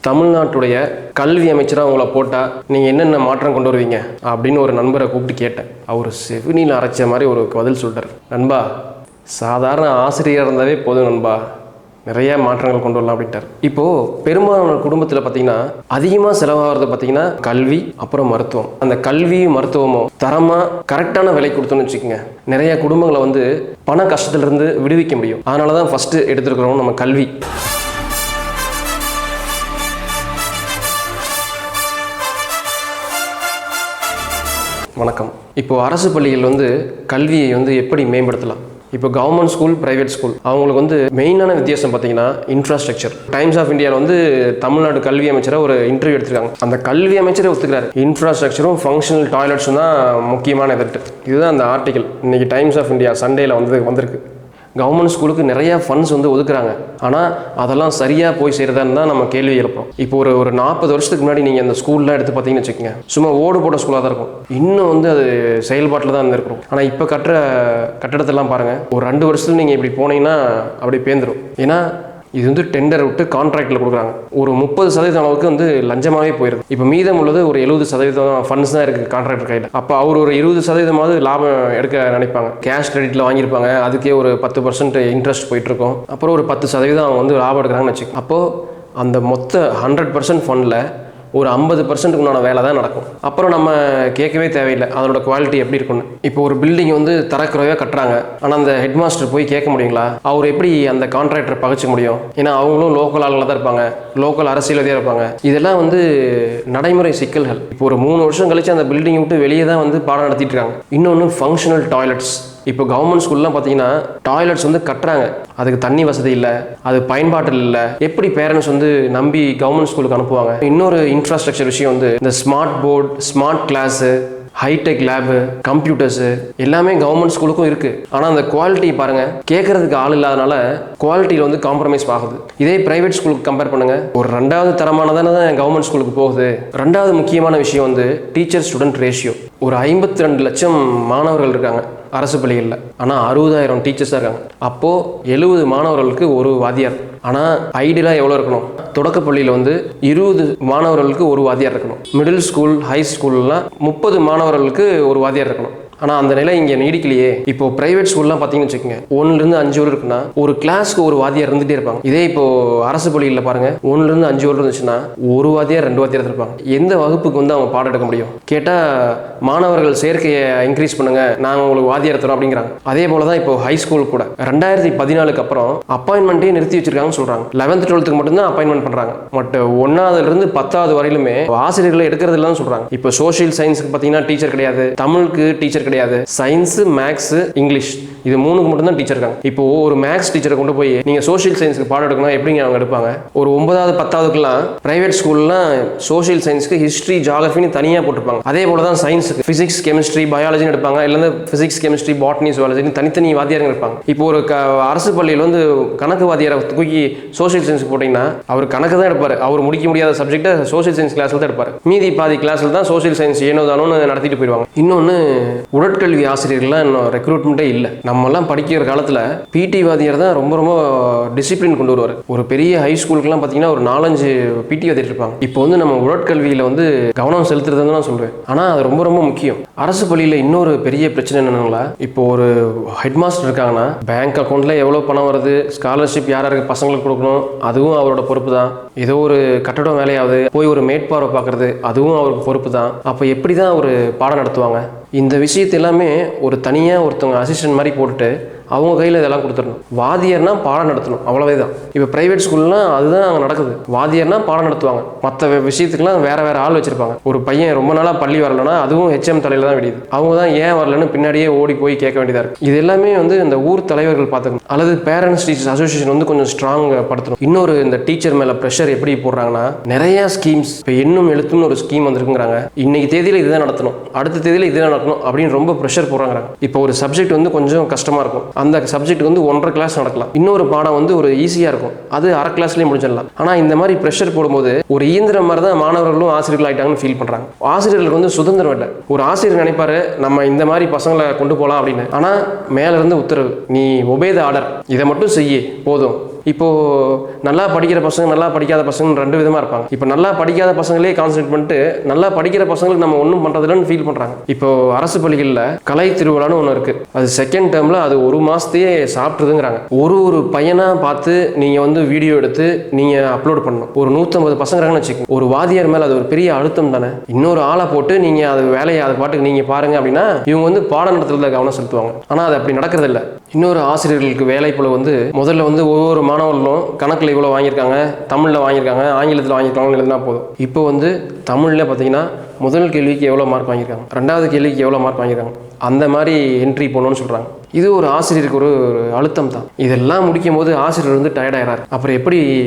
தமிழ்நாட்டுடைய கல்வி அமைச்சராக உங்களை போட்டால் நீங்கள் என்னென்ன மாற்றம் கொண்டு வருவீங்க அப்படின்னு ஒரு நண்பரை கூப்பிட்டு கேட்டேன். அவர் செவினியில் அரைச்ச மாதிரி ஒரு பதில் சொல்லிட்டார். நண்பா, சாதாரண ஆசிரியர் இருந்தாவே போதும் நண்பா, நிறைய மாற்றங்கள் கொண்டு வரலாம் அப்படின்ட்டார். இப்போது பெரும்பாலான குடும்பத்தில் பார்த்தீங்கன்னா அதிகமாக செலவாகிறது பார்த்தீங்கன்னா கல்வி, அப்புறம் மருத்துவம். அந்த கல்வியும் மருத்துவமும் தரமாக கரெக்டான விலை கொடுத்தோன்னு வச்சுக்கோங்க, நிறைய குடும்பங்களை வந்து பண கஷ்டத்திலிருந்து விடுவிக்க முடியும். அதனால தான் ஃபஸ்ட்டு எடுத்துருக்கிறோம் நம்ம கல்வி. வணக்கம். இப்போது அரசு பள்ளிகள் வந்து கல்வியை வந்து எப்படி மேம்படுத்தலாம்? இப்போ கவர்மெண்ட் ஸ்கூல், ப்ரைவேட் ஸ்கூல், அவங்களுக்கு வந்து மெயினான வித்தியாசம் பார்த்தீங்கன்னா இன்ஃப்ராஸ்ட்ரக்சர். டைம்ஸ் ஆஃப் இந்தியாவில் வந்து தமிழ்நாடு கல்வி அமைச்சரை ஒரு இன்டர்வியூ எடுத்திருக்காங்க. அந்த கல்வி அமைச்சரை ஒத்துக்கிறாரு, இன்ஃப்ராஸ்ட்ரக்சரும் ஃபங்க்ஷனல் டாய்லெட்ஸும் தான் முக்கியமான எதிர்ட்டு. இதுதான் அந்த ஆர்டிகல் இன்னைக்கு டைம்ஸ் ஆஃப் இந்தியா சண்டேல வந்திருக்கு. கவர்மெண்ட் ஸ்கூலுக்கு நிறையா ஃபண்ட்ஸ் வந்து ஒதுக்குறாங்க, ஆனால் அதெல்லாம் சரியாக போய் சேருதான்னு தான் நம்ம கேள்வி எழுப்போம். இப்போ ஒரு 40 வருஷத்துக்கு முன்னாடி நீங்கள் அந்த ஸ்கூல்லாம் எடுத்து பார்த்தீங்கன்னு வச்சுக்கோங்க, சும்மா ஓடு போட்ட ஸ்கூலாக தான் இருக்கும். இன்னும் வந்து அது செயல்பாட்டில் தான் இருந்திருக்கும். ஆனால் இப்போ கட்டடத்தெல்லாம் பாருங்கள், ஒரு 2 வருஷத்துல நீங்கள் இப்படி போனீங்கன்னா அப்படி பேந்துடும். ஏன்னா இது வந்து டெண்டர் விட்டு கான்ட்ராக்டில் கொடுக்குறாங்க. ஒரு 30% அளவுக்கு வந்து லஞ்சமாகவே போயிருது. இப்போ மீதம் உள்ளது ஒரு 70% ஃபண்ட்ஸ் தான் இருக்குது கான்ட்ராக்டர் கையில். அப்போ அவர் ஒரு 20% லாபம் எடுக்க நினைப்பாங்க. கேஷ் கிரெடிட்டில் வாங்கியிருப்பாங்க, அதுக்கே ஒரு 10% இன்ட்ரெஸ்ட் போயிட்டுருக்கும். அப்புறம் ஒரு 10% அவங்க வந்து லாபம் எடுக்கிறாங்கன்னு வச்சுக்கோங்க. அப்போது அந்த மொத்த 100% ஃபண்டில் ஒரு 50% உண்டான வேலை தான் நடக்கும். அப்புறம் நம்ம கேட்கவே தேவையில்லை அதனோட குவாலிட்டி எப்படி இருக்குன்னு. இப்போ ஒரு பில்டிங் வந்து தரக்குறைவாக கட்டுறாங்க, ஆனால் அந்த ஹெட் மாஸ்டர் போய் கேட்க முடியுங்களா? அவர் எப்படி அந்த கான்ட்ராக்டரை பகிச்சு முடியும்? ஏன்னா அவங்களும் லோக்கல் ஆளுங்களாக தான் இருப்பாங்க, லோக்கல் அரசியல்வாதியாக இருப்பாங்க. இதெல்லாம் வந்து நடைமுறை சிக்கல்கள். இப்போ ஒரு 3 வருஷம் கழிச்சு அந்த பில்டிங்கை விட்டு வெளியே தான் வந்து பாடம் நடத்திட்டு இருக்காங்க. இன்னொன்று ஃபங்க்ஷனல் டாய்லெட்ஸ். இப்போ கவர்மெண்ட் ஸ்கூல்லாம் பார்த்தீங்கன்னா டாய்லெட்ஸ் வந்து கட்டுறாங்க, அதுக்கு தண்ணி வசதி இல்லை, அது பயன்பாட்டில் இல்லை. எப்படி பேரண்ட்ஸ் வந்து நம்பி கவர்மெண்ட் ஸ்கூலுக்கு அனுப்புவாங்க? இன்னொரு இன்ஃப்ராஸ்ட்ரக்சர் விஷயம் வந்து இந்த smart board, smart class, hi-tech lab, computers எல்லாமே கவர்மெண்ட் ஸ்கூலுக்கும் இருக்குது. ஆனால் அந்த குவாலிட்டி பாருங்கள், கேட்குறதுக்கு ஆள் இல்லாதனால குவாலிட்டியில் வந்து காம்ப்ரமைஸ் ஆகுது. இதே ப்ரைவேட் ஸ்கூலுக்கு கம்பேர் பண்ணுங்கள், ஒரு 2வது தரமானதான தான் கவர்மெண்ட் ஸ்கூலுக்கு போகுது. 2வது முக்கியமான விஷயம் வந்து டீச்சர் ஸ்டூடெண்ட் ரேஷியோ. ஒரு 52 லட்சம் மாணவர்கள் இருக்காங்க அரசு பள்ளிகளில், ஆனால் 60,000 டீச்சர்ஸாக இருக்காங்க. அப்போது 70 மாணவர்களுக்கு ஒரு வாத்தியார். ஆனால் ஐடியலாக எவ்வளோ இருக்கணும்? தொடக்க பள்ளியில் வந்து 20 மாணவர்களுக்கு ஒரு வாத்தியார் இருக்கணும். மிடில் ஸ்கூல், ஹை ஸ்கூல்லாம் 30 மாணவர்களுக்கு ஒரு வாத்தியார் இருக்கணும். ஆனால் அந்த நிலை இங்கே நீடிக்கலையே. இப்போ பிரைவேட் ஸ்கூல்லாம் பார்த்தீங்கன்னு வச்சுக்கோங்க, 1லேருந்து 5 வரை இருக்குன்னா ஒரு கிளாஸ்க்கு ஒரு வாத்தியார் இருந்துகிட்டே இருப்பாங்க. இதே இப்போ அரசு பள்ளிகளில் பாருங்க, 1லேருந்து 5 வரை இருந்துச்சுன்னா ஒரு வாத்தியார் 2 வாத்தியார் இருப்பாங்க. எந்த வகுப்புக்கு வந்து அவங்க பாடம் எடுக்க முடியும்? கேட்டால் மாணவர்கள் சேர்க்கையை இன்க்ரீஸ் பண்ணுங்க, நாங்கள் உங்களுக்கு வாத்தியார் தரோம் அப்படிங்கிறாங்க. அதே போல தான் இப்போ ஹை ஸ்கூல் கூட 2014க்கு அப்புறம் அப்பாயின்மெண்ட்டே நிறுத்தி வச்சிருக்காங்கன்னு சொல்றாங்க. 11th 12th மட்டும்தான் அப்பாயின்மெண்ட் பண்றாங்க. பட் 1வதுலேருந்து 10வது வரையிலுமே ஆசிரியர்களை எடுக்கிறது இல்லைன்னு சொல்றாங்க. இப்போ சோஷியல் சயின்ஸுக்கு பார்த்தீங்கன்னா டீச்சர் கிடையாது, தமிழுக்கு டீச்சர் கிடையாது, சயின்ஸ், மேக்ஸ், இங்கிலீஷ் இது 3க்கு மட்டும் தான் டீச்சர் இருக்காங்க. இப்போ ஒரு மேக்ஸ் டீச்சரை கொண்டு போய் நீங்க சோஷியல் சயின்ஸ்க்கு பாடம் எடுக்கணும், எப்படிங்க அவங்க எடுப்பாங்க? ஒரு 9வது 10வதுக்குலாம் பிரைவேட் ஸ்கூல்லாம் சோஷியல் சயின்ஸ்க்கு ஹிஸ்டரி, ஜியாகிரபின்னு தனியாக போட்டுருப்பாங்க. அதே போல தான் சயின்ஸுக்கு பிசிக்ஸ், கெமிஸ்ட்ரி, பயாலஜின்னு எடுப்பாங்க, இல்லைன்னா பிசிக்ஸ், கெமிஸ்ட்ரி, பாட்னி, ஜுவாலஜின்னு தனித்தனி வாத்தியாருங்க இருப்பாங்க. இப்போ ஒரு அரசு பள்ளியில் வந்து கணக்கு வாத்தியாரை தூக்கி சோஷியல் சயின்ஸ்க்கு போட்டிங்கன்னா அவர் கணக்கு தான் எடுப்பார். அவர் முடிக்க முடியாத சப்ஜெக்டை சோஷியல் சயின்ஸ் கிளாஸில் தான் எடுப்பார். மீதி பாதி கிளாஸில் தான் சோஷியல் சயின்ஸ் ஏனோ தானோன்னு நடத்திட்டு போயிடுவாங்க. இன்னொன்று, உடற்கல்வி ஆசிரியர்கள்லாம் இன்னும் ரெக்ரூட்மெண்ட்டே இல்லை. நம்மலாம் படிக்கிற காலத்தில் பிடி வாத்தியார் தான் ரொம்ப ரொம்ப டிசிப்ளின் கொண்டு வருவார். ஒரு பெரிய ஹை ஸ்கூலுக்குலாம் பார்த்தீங்கன்னா ஒரு 4-5 பிடி வாத்தியார் இருப்பாங்க. இப்போ வந்து நம்ம உடற்கல்வியில் வந்து கவனம் செலுத்துறதுன்னு தான் சொல்லுவேன். ஆனால் அது ரொம்ப ரொம்ப முக்கியம். அரசு பள்ளியில் இன்னொரு பெரிய பிரச்சனை என்னன்னா, இப்போ ஒரு ஹெட் மாஸ்டர் இருக்காங்கன்னா பேங்க் அக்கௌண்ட்டில் எவ்வளோ பணம் வருது, ஸ்காலர்ஷிப் யாருக்கு பசங்களுக்கு கொடுக்கணும், அதுவும் அவரோட பொறுப்பு தான். ஏதோ ஒரு கட்டடம் வேலையாவது போய் ஒரு மேற்பார்வை பார்க்குறது, அதுவும் அவருக்கு பொறுப்பு தான். அப்போ எப்படி தான் ஒரு பாடம் நடத்துவாங்க? இந்த விஷயத்தை எல்லாமே ஒரு தனியாக ஒருத்தவங்க அசிஸ்டன்ட் மாதிரி போட்டுட்டு அவங்க கையில் இதெல்லாம் கொடுத்துடணும். வாத்தியார்னா பாடம் நடத்தணும், அவ்வளவே தான். இப்போ பிரைவேட் ஸ்கூல்லாம் அதுதான் அங்கே நடக்குது. வாத்தியார்னா பாடம் நடத்துவாங்க, மற்ற விஷயத்துக்குலாம் வேற ஆள் வச்சிருப்பாங்க. ஒரு பையன் ரொம்ப நாளாக பள்ளி வரலன்னா அதுவும் HM தலையில் தான் விடியுது. அவங்க தான் ஏன் வரலன்னு பின்னாடியே ஓடி போய் கேட்க வேண்டியதாக இருக்குது. இது எல்லாமே வந்து இந்த ஊர் தலைவர்கள் பார்த்துக்கணும், அல்லது பேரண்ட்ஸ் டீச்சர்ஸ் அசோசியேஷன் வந்து கொஞ்சம் ஸ்ட்ராங் படுத்தணும். இன்னொரு, இந்த டீச்சர் மேலே ப்ரெஷர் எப்படி போடுறாங்கன்னா, நிறைய ஸ்கீம்ஸ், இப்போ எண்ணும் எழுத்துன்னு ஒரு ஸ்கீம் வந்துருக்குங்கிறாங்க. இன்னைக்கு தேதியில் இதுதான் நடத்தணும், அடுத்த தேதியில் இதுதான் நடக்கணும் அப்படின்னு ரொம்ப ப்ரெஷர் போடுறாங்க. இப்போ ஒரு சப்ஜெக்ட் வந்து கொஞ்சம் கஷ்டமாக இருக்கும், அந்த சப்ஜெக்ட் வந்து 1.5 கிளாஸ் நடக்கலாம். இன்னொரு பாடம் வந்து ஒரு ஈஸியாக இருக்கும், அது அரை கிளாஸ்லேயே முடிச்சிடலாம். ஆனால் இந்த மாதிரி ப்ரெஷர் போடும்போது ஒரு இயந்திரம் மாதிரி தான் மாணவர்களும் ஆசிரியர்கள் ஆகிட்டாங்கன்னு ஃபீல் பண்ணுறாங்க. ஆசிரியர்களுக்கு வந்து சுதந்திரம் இல்லை. ஒரு ஆசிரியர் நினைப்பாரு நம்ம இந்த மாதிரி பசங்களை கொண்டு போகலாம் அப்படின்னு, ஆனால் மேலேருந்து உத்தரவு, நீ ஒபே த ஆர்டர், இதை மட்டும் செய்ய போதும், இப்போது நல்லா படிக்கிற பசங்க நல்லா படிக்காத பசங்க 2 விதமாக இருப்பாங்க. இப்போ நல்லா படிக்காத பசங்களே கான்சன்ட்ரேட் பண்ணிட்டு நல்லா படிக்கிற பசங்களுக்கு நம்ம ஒன்றும் பண்ணுறதில்லன்னு ஃபீல் பண்ணுறாங்க. இப்போது அரசு பள்ளிகளில் கலை திருவிழான்னு ஒன்று இருக்குது. அது செகண்ட் டேர்மில் அது 1 மாதத்தையே சாப்பிட்றதுங்கிறாங்க. ஒரு பையனாக பார்த்து நீங்கள் வந்து வீடியோ எடுத்து நீங்கள் அப்லோட் பண்ணணும். ஒரு 150 பசங்கிறாங்கன்னு வச்சுக்கோங்க. ஒரு வாதியார் மேலே அது ஒரு பெரிய அழுத்தம் தானே. இன்னொரு ஆளை போட்டு நீங்கள் அது வேலையை அது பாட்டுக்கு நீங்கள் பாருங்கள் அப்படின்னா இவங்க வந்து பாடம் நடத்துறதுல கவனம் செலுத்துவாங்க. ஆனால் அது அப்படி நடக்கிறது இல்லை. இன்னொரு ஆசிரியர்களுக்கு வேலைப்பளு வந்து முதல்ல வந்து ஒவ்வொரு மாணவர்களும் கணக்கில் இவ்வளோ வாங்கியிருக்காங்க, தமிழில் வாங்கியிருக்காங்க, ஆங்கிலத்தில் வாங்கியிருக்காங்கன்னு எழுதினா போதும். இப்போ வந்து தமிழில் பார்த்தீங்கன்னா முதல் கேள்விக்கு எவ்வளோ மார்க் வாங்கியிருக்காங்க, 2வது கேள்விக்கு எவ்வளோ மார்க் வாங்கியிருக்காங்க, அந்த மாதிரி என்ட்ரி போடணும்னு சொல்கிறாங்க. இது ஒரு ஆசிரியருக்கு ஒரு அழுத்தம் தான். இதெல்லாம் முடிக்கும் போது ஆசிரியர் வந்து டயர்ட் ஆகிறார். அப்புறம் எப்படி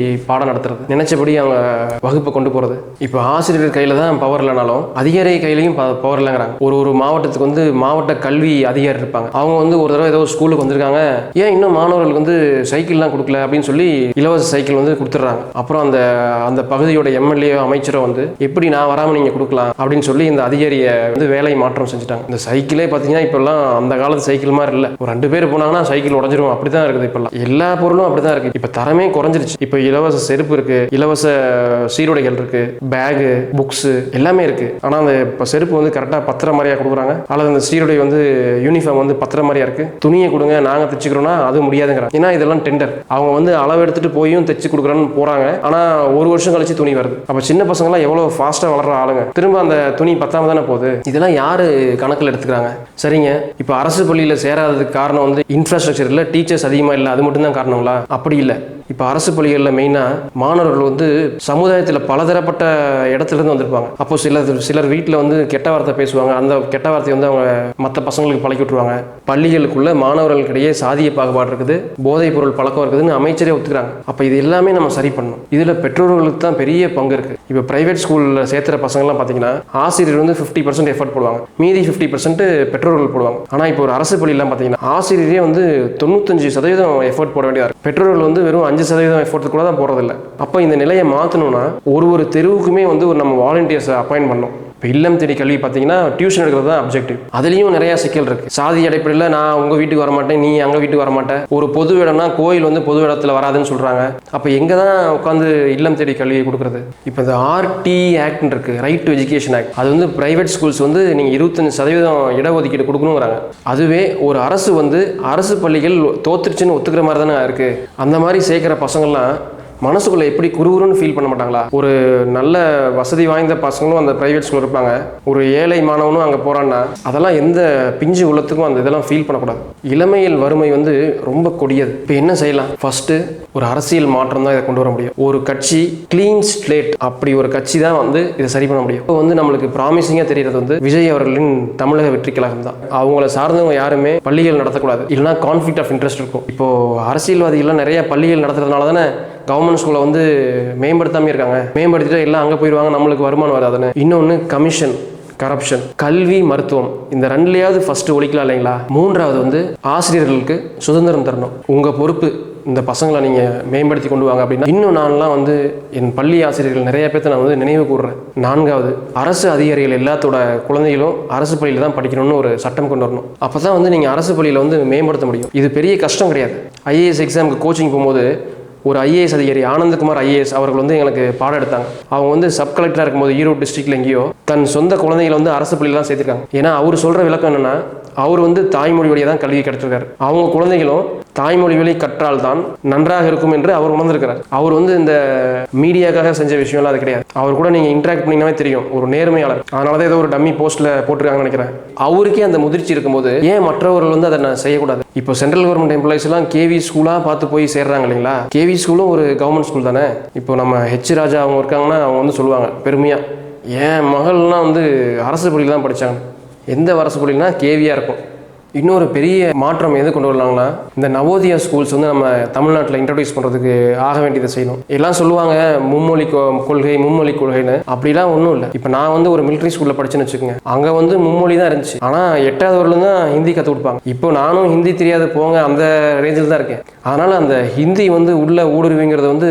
பாடம் நடத்துறது, நினைச்சபடி அவங்க வகுப்பை கொண்டு போகிறது. இப்போ ஆசிரியர் கையில் தான் பவர் இல்லைனாலும் அதிகாரி கையிலையும் பவர் இல்லைங்கிறாங்க. ஒரு மாவட்டத்துக்கு வந்து மாவட்ட கல்வி அதிகாரி இருப்பாங்க. அவங்க வந்து ஒரு தடவை ஏதோ ஸ்கூலுக்கு வந்திருக்காங்க, ஏன் இன்னும் மாணவர்களுக்கு வந்து சைக்கிள்லாம் கொடுக்கல அப்படின்னு சொல்லி இலவச சைக்கிள் வந்து கொடுத்துட்றாங்க. அப்புறம் அந்த பகுதியோட எம்எல்ஏ அமைச்சரோ வந்து எப்படி நான் வராமல் நீங்கள் கொடுக்கலாம் அப்படின்னு சொல்லி இந்த அதிகாரியை வந்து வேலை மாற்றம் செஞ்சுட்டாங்க. இந்த சைக்கிளே பார்த்தீங்கன்னா இப்போல்லாம் அந்த காலத்து சைக்கிள் மாதிரி இல்லை. ஒரு 2 பேர் போனாங்கன்னா சைக்கிள் உடஞ்சிரும், அப்படி தான் இருக்குது. இப்போல்லாம் எல்லா பொருளும் அப்படி தான் இருக்குது. இப்போ தரமே குறைஞ்சிருச்சு. இப்போ இலவச செருப்பு இருக்குது, இலவச சீருடைகள் இருக்குது, பேகு, புக்ஸு எல்லாமே இருக்குது. ஆனால் அந்த இப்போ செருப்பு வந்து கரெக்டாக பத்திர மாதிரியாக கொடுக்குறாங்க, அல்லது அந்த சீருடை வந்து யூனிஃபார்ம் வந்து பத்திர மாதிரியா இருக்குது. துணியை கொடுங்க நாங்கள் தைச்சிக்கிறோன்னா அது முடியாதுங்கிறாங்க. ஏன்னா இதெல்லாம் டெண்டர். அவங்க வந்து அளவு எடுத்துகிட்டு போயும் தைச்சு கொடுக்குறேன்னு போகிறாங்க. ஆனால் 1 வருஷம் கழிச்சு துணி வருது. அப்போ சின்ன பசங்களாம் எவ்வளோ ஃபாஸ்ட்டாக வளர்கிற ஆளுங்க, திரும்ப அந்த துணி பத்தாம தானே போகுது. இதெல்லாம் யார் கணக்கில் எடுத்துக்கிறாங்க? சரிங்க, இப்போ அரசு பள்ளியில் சேராததுக்கு காரணம் வந்து இன்ஃப்ராஸ்ட்ரக்சர் இல்லை, டீச்சர்ஸ் அதிகமாக இல்லை, அது மட்டும்தான் காரணங்களா? அப்படி இல்லை. இப்போ அரசு பள்ளிகளில் மெயினாக மாணவர்கள் வந்து சமுதாயத்தில் பலதரப்பட்ட இடத்துலேருந்து வந்திருப்பாங்க. அப்போ சிலர் வீட்டில் வந்து கெட்ட வார்த்தை பேசுவாங்க. அந்த கெட்ட வார்த்தையை வந்து அவங்க மற்ற பசங்களுக்கு பழக்கி விட்டுருவாங்க. பள்ளிகளுக்குள்ள மாணவர்களுக்கிடையே சாதிய பாகுபாடு இருக்குது, போதைப் பொருள் பழக்கம் இருக்குதுன்னு அமைச்சரே ஒத்துக்கிறாங்க. அப்போ இது எல்லாமே நம்ம சரி பண்ணணும். இதில் பெற்றோர்களுக்கு தான் பெரிய பங்கு இருக்குது. இப்போ பிரைவேட் ஸ்கூலில் சேர்த்துற பசங்கள்லாம் பார்த்தீங்கன்னா ஆசிரியர் வந்து 50% எஃபர்ட் போடுவாங்க, மீதி 50% பெற்றோர்கள் போடுவாங்க. ஆனால் இப்போ ஒரு அரசு பள்ளியெல்லாம் பார்த்தீங்கன்னா ஆசிரியரே வந்து 95% எஃபர்ட் போட வேண்டியதாக இருக்குது. பெற்றோர்கள் வந்து வெறும் 5% எஃபோர்ட் கூட தான் போகிறதில்ல. அப்போ இந்த நிலையை மாற்றணும்னா ஒரு தெருவுக்குமே வந்து ஒரு நம்ம வாலண்டியர்ஸை அப்பாயின்ட் பண்ணணும். இப்போ இல்லம் தேடி கல்வி பார்த்தீங்கன்னா டியூஷன் எடுக்கிறது தான் அப்ஜெக்டிவ். அதுலேயும் நிறையா சிக்கல் இருக்குது. சாதி அடிப்படையில் நான் உங்கள் வீட்டுக்கு வரமாட்டேன், நீ அங்கே வீட்டுக்கு வரமாட்டேன். ஒரு பொது இடம்னா கோயில் வந்து பொது இடத்துல வராதுன்னு சொல்கிறாங்க. அப்போ எங்கே தான் உட்காந்து இல்லம் தேடி கல்வியை கொடுக்குறது? இப்போ இந்த RT ஆக்ட்னு இருக்குது, ரைட் டு எஜுகேஷன் ஆக்ட். அது வந்து பிரைவேட் ஸ்கூல்ஸ் வந்து நீங்கள் 25% இடஒதுக்கீடு கொடுக்கணுங்கிறாங்க. அதுவே ஒரு அரசு வந்து அரசு பள்ளிகள் தோத்துருச்சுன்னு ஒத்துக்கிற மாதிரி தானே இருக்குது. அந்த மாதிரி சேர்க்குற பசங்கள்லாம் மனசுக்குள்ளே எப்படி குறுகுறுன்னு ஃபீல் பண்ண மாட்டாங்களா? ஒரு நல்ல வசதி வாய்ந்த பசங்களும் அந்த ப்ரைவேட் ஸ்கூல் இருப்பாங்க, ஒரு ஏழை மாணவனும் அங்கே போகிறான்னா அதெல்லாம் எந்த பிஞ்சு உள்ளத்துக்கும் அந்த இதெல்லாம் ஃபீல் பண்ணக்கூடாது. இளமையில் வறுமை வந்து ரொம்ப கொடியது. இப்போ என்ன செய்யலாம்? ஃபஸ்ட்டு ஒரு அரசியல் மாற்றம் தான் இதை கொண்டு வர முடியும். ஒரு கட்சி கிளீன் ஸ்லேட், அப்படி ஒரு கட்சி தான் வந்து இதை சரி பண்ண முடியும். இப்போ வந்து நம்மளுக்கு ப்ராமிசிங்காக தெரிகிறது வந்து விஜய் அவர்களின் தமிழக வெற்றி கழகம் தான். அவங்கள சார்ந்தவங்க யாருமே பள்ளிகள் நடத்தக்கூடாது, இல்லைனா கான்ஃப்ளிக்ட் ஆஃப் இன்ட்ரெஸ்ட் இருக்கும். இப்போது அரசியல்வாதிகள்லாம் நிறைய பள்ளிகள் நடத்துறதுனால தானே கவர்மெண்ட் ஸ்கூலை வந்து மேம்படுத்தாமல் இருக்காங்க. மேம்படுத்திட்டு எல்லாம் அங்கே போயிடுவாங்க, நம்மளுக்கு வருமானம் வராதுன்னு. இன்னொன்று கமிஷன், கரப்ஷன், கல்வி, மருத்துவம், இந்த 2லையாவது ஃபஸ்ட்டு ஒழிக்கலாம் இல்லைங்களா? 3வது வந்து ஆசிரியர்களுக்கு சுதந்திரம் தரணும். உங்கள் பொறுப்பு, இந்த பசங்களை நீங்கள் மேம்படுத்தி கொண்டு வாங்க அப்படின்னா. இன்னும் நான்லாம் வந்து என் பள்ளி ஆசிரியர்கள் நிறைய பேர்த்த நான் வந்து நினைவு கூறுறேன். 4வது அரசு அதிகாரிகள் எல்லாத்தோட குழந்தைகளும் அரசு பள்ளியில் தான் படிக்கணும்னு ஒரு சட்டம் கொண்டு வரணும். அப்போ தான் வந்து நீங்கள் அரசு பள்ளியில் வந்து மேம்படுத்த முடியும். இது பெரிய கஷ்டம் கிடையாது. IAS எக்ஸாமுக்கு கோச்சிங் போகும்போது ஒரு IAS அதிகாரி ஆனந்தகுமார் IAS அவர்கள் வந்து எங்களுக்கு பாடம் எடுத்தாங்க. அவங்க வந்து சப் கலெக்டராக இருக்கும்போது ஈரோடு டிஸ்ட்ரிக்ட்ல எங்கேயோ தன் சொந்த குழந்தைகளை வந்து அரசு பள்ளியெல்லாம் சேர்த்திருக்காங்க. ஏன்னா அவர் சொல்கிற விளக்கம் என்னென்னா, அவர் வந்து தாய்மொழி வழியாக தான் கல்வி கிடைச்சிருக்காரு. அவங்க குழந்தைகளும் தாய்மொழி வழி கற்றால் தான் நன்றாக இருக்கும் என்று அவர் உணர்ந்திருக்கிறார். அவர் வந்து இந்த மீடியாக்காக செஞ்ச விஷயம்லாம் அது கிடையாது. அவர் கூட நீங்கள் இன்ட்ராக்ட் பண்ணிங்கனாவே தெரியும், ஒரு நேர்மையாளர். அதனால தான் ஏதோ ஒரு டம்மி போஸ்ட்டில் போட்டிருக்காங்கன்னு நினைக்கிறேன். அவருக்கே அந்த முதிர்ச்சி இருக்கும்போது ஏன் மற்றவர்கள் வந்து அதை நான் செய்யக்கூடாது? இப்போ சென்ட்ரல் கவர்மெண்ட் எம்ப்ளாயிஸ் எல்லாம் KV ஸ்கூலாக பார்த்து போய் சேர்றாங்க இல்லைங்களா? KV ஸ்கூலும் ஒரு கவர்மெண்ட் ஸ்கூல் தானே. இப்போ நம்ம H ராஜா அவங்க இருக்காங்கன்னா அவங்க வந்து சொல்லுவாங்க பெருமையாக, என் மகள்லாம் வந்து அரசு பள்ளியில் தான் படித்தாங்க. எந்த அரசு பள்ளினா KVயாக இருக்கும். இன்னொரு பெரிய மாற்றம் எது கொண்டு வரலாங்கன்னா, இந்த நவோதயா ஸ்கூல்ஸ் வந்து நம்ம தமிழ்நாட்டில் இன்ட்ரடியூஸ் பண்ணுறதுக்கு ஆக வேண்டியதை செய்யணும். எல்லாம் சொல்லுவாங்க மும்மொழி கொள்கைன்னு. அப்படிலாம் ஒன்றும் இல்லை. இப்போ நான் வந்து ஒரு மிலிட்ரி ஸ்கூலில் படிச்சுன்னு வச்சுக்கோங்க, அங்கே வந்து மும்மொழி தான் இருந்துச்சு. ஆனால் 8வது வரலும் தான் ஹிந்தி கற்றுக் கொடுப்பாங்க. இப்போ நானும் ஹிந்தி தெரியாது போங்க அந்த ரேஞ்சில் தான் இருக்கேன். அதனால் அந்த ஹிந்தி வந்து உள்ள ஊடுருவிங்கிறது வந்து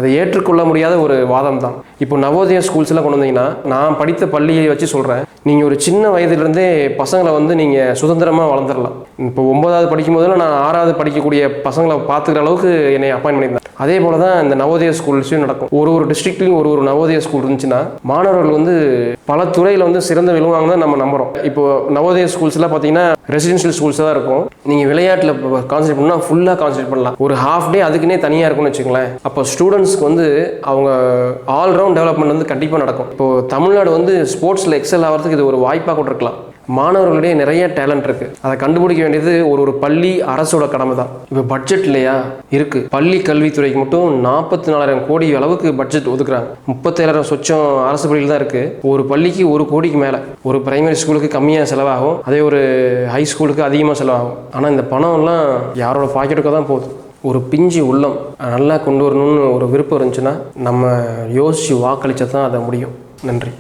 அதை ஏற்றுக்கொள்ள முடியாத ஒரு வாதம் தான். இப்போ நவோதயா ஸ்கூல்ஸ் எல்லாம் கொண்டு வந்தீங்கன்னா, நான் படித்த பள்ளியை வச்சு சொல்கிறேன், நீங்கள் ஒரு சின்ன வயதிலிருந்தே பசங்களை வந்து நீங்கள் சுதந்திரமாக வளர்ந்துடலாம். இப்போ 9வது படிக்கும் போதெல்லாம் நான் 6வது படிக்கக்கூடிய பசங்களை பார்த்துக்கிற அளவுக்கு என்னை அப்பாயின் பண்ணியிருந்தேன். அதே போல தான் இந்த நவோதயா ஸ்கூல்ஸையும் நடக்கும். ஒரு டிஸ்ட்ரிக்ட்லையும் ஒரு நவோதயா ஸ்கூல் இருந்துச்சுன்னா மாணவர்கள் வந்து பல துறையில் வந்து சிறந்து விழுவாங்க தான் நம்ம நம்புகிறோம். இப்போ நவோதயா ஸ்கூல்ஸ்லாம் பார்த்தீங்கன்னா ரெசிடென்ஷியல் ஸ்கூல்ஸ் தான் இருக்கும். நீங்கள் விளையாட்டில் கான்சன்ட்ரேட் பண்ணால் ஃபுல்லாக கான்சன்ட்ரேட் பண்ணலாம். ஒரு ஹாஃப் டே அதுக்குன்னே தனியாக இருக்கும்னு வச்சுக்கோங்களேன். அப்போ ஸ்டூடெண்ட்ஸ்க்கு வந்து அவங்க ஆல்ரவுண்ட் டெவலப்மெண்ட் வந்து கண்டிப்பாக நடக்கும். இப்போது தமிழ்நாடு வந்து ஸ்போர்ட்ஸில் எக்ஸல் ஆகிறதுக்கு இது ஒரு வாய்ப்பாக கூட இருக்கலாம். மாணவர்களுடைய நிறைய டேலண்ட் இருக்குது. அதை கண்டுபிடிக்க வேண்டியது ஒரு பள்ளி அரசோட கடமை தான். இப்போ பட்ஜெட் இல்லையா இருக்குது, பள்ளி கல்வித்துறைக்கு மட்டும் 44,000 கோடி அளவுக்கு பட்ஜெட் ஒதுக்குறாங்க. 37,000 சொச்சம் அரசு பள்ளியில் தான் இருக்குது. ஒரு பள்ளிக்கு 1 கோடிக்கு மேலே. ஒரு பிரைமரி ஸ்கூலுக்கு கம்மியாக செலவாகும், அதே ஒரு ஹை ஸ்கூலுக்கு அதிகமாக செலவாகும். ஆனால் இந்த பணம்லாம் யாரோட பாக்கெட்டுக்கு தான் போகுது. ஒரு பிஞ்சு உள்ளம் நல்லா கொண்டு வரணும்னு ஒரு விருப்பம் இருந்துச்சுன்னா நம்ம யோசித்து வாக்களித்தா தான் அதை முடியும். நன்றி.